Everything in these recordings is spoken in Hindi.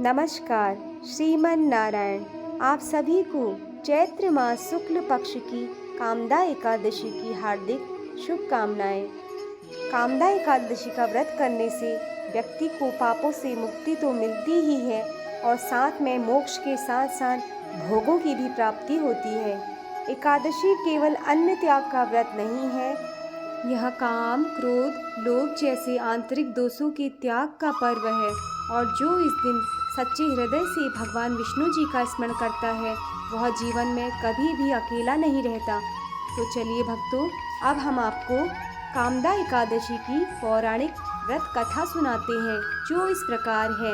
नमस्कार। श्रीमन नारायण आप सभी को चैत्र मास शुक्ल पक्ष की कामदा एकादशी की हार्दिक शुभकामनाएं। कामदा एकादशी का व्रत करने से व्यक्ति को पापों से मुक्ति तो मिलती ही है और साथ में मोक्ष के साथ साथ भोगों की भी प्राप्ति होती है। एकादशी केवल अन्न त्याग का व्रत नहीं है, यह काम, क्रोध, लोभ जैसे आंतरिक दोषों के त्याग का पर्व है और जो इस दिन सच्चे हृदय से भगवान विष्णु जी का स्मरण करता है वह जीवन में कभी भी अकेला नहीं रहता। तो चलिए भक्तों, अब हम आपको कामदा एकादशी की पौराणिक व्रत कथा सुनाते हैं जो इस प्रकार है।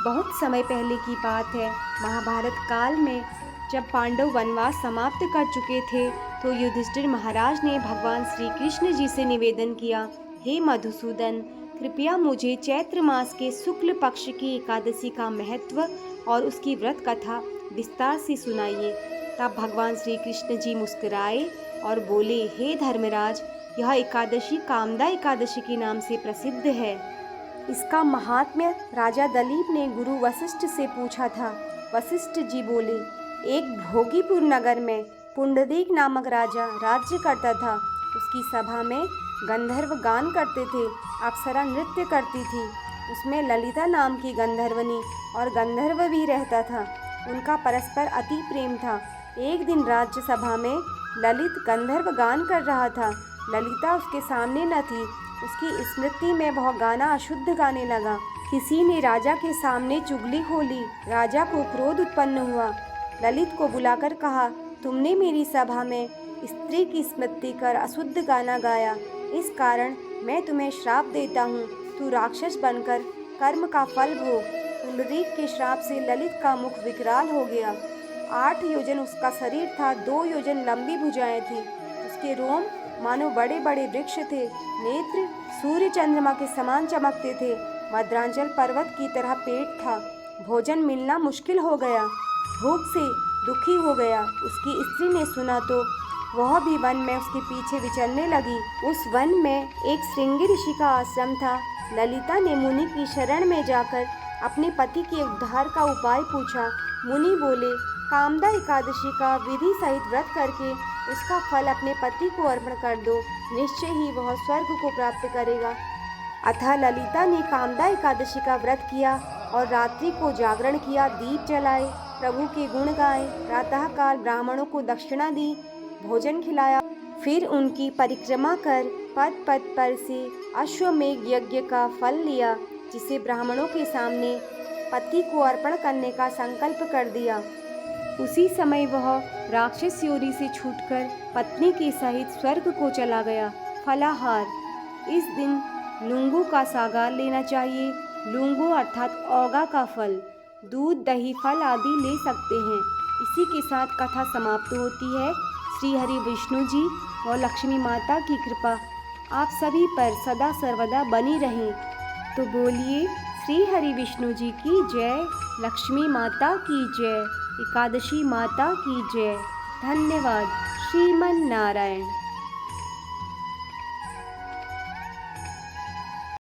बहुत समय पहले की बात है, महाभारत काल में जब पांडव वनवास समाप्त कर चुके थे तो युधिष्ठिर महाराज ने भगवान श्री कृष्ण जी से निवेदन किया, हे मधुसूदन, कृपया मुझे चैत्र मास के शुक्ल पक्ष की एकादशी का महत्व और उसकी व्रत कथा विस्तार से सुनाइए। तब भगवान श्री कृष्ण जी मुस्कुराए और बोले, हे धर्मराज, यह एकादशी कामदा एकादशी के नाम से प्रसिद्ध है। इसका महात्म्य राजा दलीप ने गुरु वशिष्ठ से पूछा था। वशिष्ठ जी बोले, एक भोगीपुर नगर में पुंडरीक नामक राजा राज्य करता था। उसकी सभा में गंधर्व गान करते थे, अप्सरा नृत्य करती थी। उसमें ललिता नाम की गंधर्वनी और गंधर्व भी रहता था। उनका परस्पर अति प्रेम था। एक दिन राज्य सभा में ललित गंधर्व गान कर रहा था। ललिता उसके सामने न थी। उसकी स्मृति में वह गाना अशुद्ध गाने लगा। किसी ने राजा के सामने चुगली खोली। राजा को क्रोध उत्पन्न हुआ। ललित को बुलाकर कहा, तुमने मेरी सभा में स्त्री की स्मृति कर अशुद्ध गाना गाया, इस कारण मैं तुम्हें श्राप देता हूँ। तू राक्षस बनकर कर्म का फल भोग। पुंडरीक के श्राप से ललित का मुख विकराल हो गया। 8 योजन उसका शरीर था, 2 योजन लंबी भुजाएं थी। उसके रोम मानो बड़े बड़े वृक्ष थे। नेत्र सूर्य चंद्रमा के समान चमकते थे। मद्रांचल पर्वत की तरह पेट था। भोजन मिलना मुश्किल हो गया। भूख से दुखी हो गया। उसकी स्त्री ने सुना तो वह भी वन में उसके पीछे विचरने लगी। उस वन में एक श्रृंगी ऋषि का आश्रम था। ललिता ने मुनि की शरण में जाकर अपने पति के उद्धार का उपाय पूछा। मुनि बोले, कामदा एकादशी का विधि सहित व्रत करके उसका फल अपने पति को अर्पण कर दो, निश्चय ही वह स्वर्ग को प्राप्त करेगा। अतः ललिता ने कामदा एकादशी का व्रत किया और रात्रि को जागरण किया, दीप जलाए, प्रभु के गुण गाए, प्रातःकाल ब्राह्मणों को दक्षिणा दी, भोजन खिलाया। फिर उनकी परिक्रमा कर पद पद पर से अश्वमेघ यज्ञ का फल लिया, जिसे ब्राह्मणों के सामने पति को अर्पण करने का संकल्प कर दिया। उसी समय वह राक्षस योनि से छूटकर पत्नी के सहित स्वर्ग को चला गया। फलाहार, इस दिन लुंगू का सागार लेना चाहिए। लुंगू अर्थात औगा का फल, दूध, दही, फल आदि ले सकते हैं। इसी के साथ कथा समाप्त होती है। श्री हरि विष्णु जी और लक्ष्मी माता की कृपा आप सभी पर सदा सर्वदा बनी रहे। तो बोलिए, श्री हरि विष्णु जी की जय, लक्ष्मी माता की जय, एकादशी माता की जय। धन्यवाद। श्रीमन नारायण।